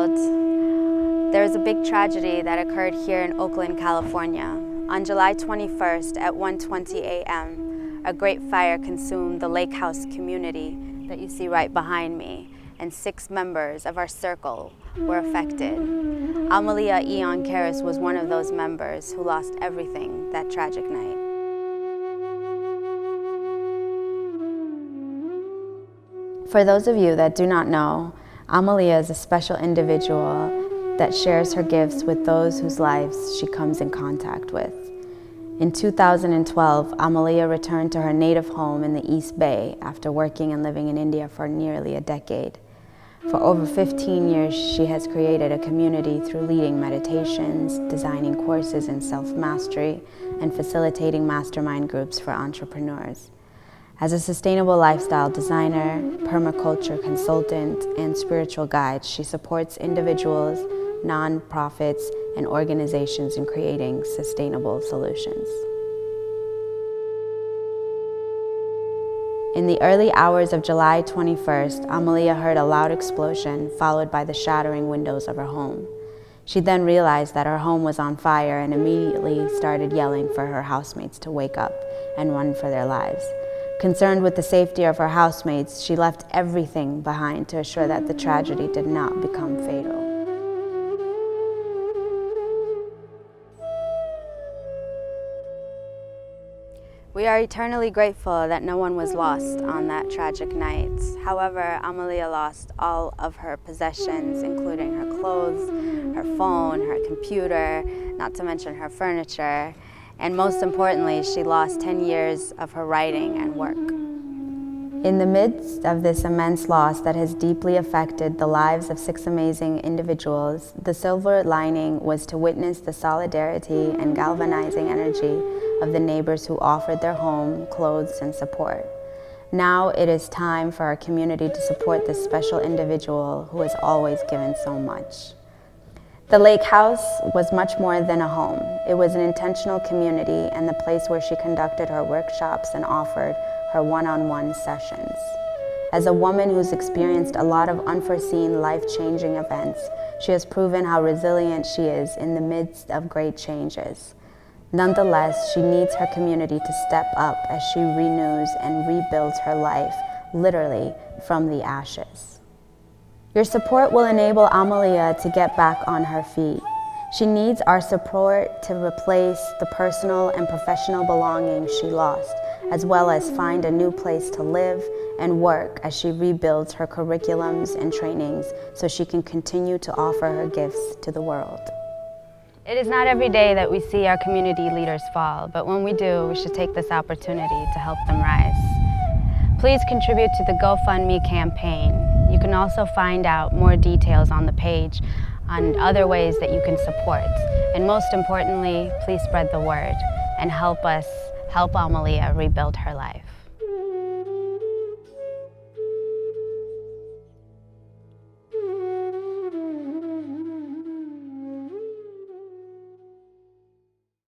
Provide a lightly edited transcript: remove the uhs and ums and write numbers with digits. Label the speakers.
Speaker 1: world. There is a big tragedy that occurred here in Oakland, California. On July 21st at 1:20 a.m., a great fire consumed the Lake House community that you see right behind me, and 6 members of our circle were affected. Amelia was one of those members who lost everything that tragic night. For those of you that do not know, Amelia is a special individual that shares her gifts with those whose lives she comes in contact with. In 2012, Amelia returned to her native home in the East Bay after working and living in India for nearly a decade. For over 15 years, she has created a community through leading meditations, designing courses in self-mastery, and facilitating mastermind groups for entrepreneurs. As a sustainable lifestyle designer, permaculture consultant, and spiritual guide, she supports individuals, nonprofits, and organizations in creating sustainable solutions. In the early hours of July 21st, Amelia heard a loud explosion followed by the shattering windows of her home. She then realized that her home was on fire and immediately started yelling for her housemates to wake up and run for their lives. Concerned with the safety of her housemates, she left everything behind to assure that the tragedy did not become fatal. We are eternally grateful that no one was lost on that tragic night. However, Amelia lost all of her possessions, including her clothes, her phone, her computer, not to mention her furniture. And most importantly, she lost 10 years of her writing and work. In the midst of this immense loss that has deeply affected the lives of 6 amazing individuals, the silver lining was to witness the solidarity and galvanizing energy of the neighbors who offered their home, clothes, and support. Now it is time for our community to support this special individual who has always given so much. The Lake House was much more than a home. It was an intentional community and the place where she conducted her workshops and offered her one-on-one sessions. As a woman who's experienced a lot of unforeseen, life-changing events, she has proven how resilient she is in the midst of great changes. Nonetheless, she needs her community to step up as she renews and rebuilds her life, literally from the ashes. Your support will enable Amelia to get back on her feet. She needs our support to replace the personal and professional belongings she lost, as well as find a new place to live and work as she rebuilds her curriculums and trainings so she can continue to offer her gifts to the world. It is not every day that we see our community leaders fall, but when we do, we should take this opportunity to help them rise. Please contribute to the GoFundMe campaign. You can also find out more details on the page on other ways that you can support. And most importantly, please spread the word and help us help Amelia rebuild her life.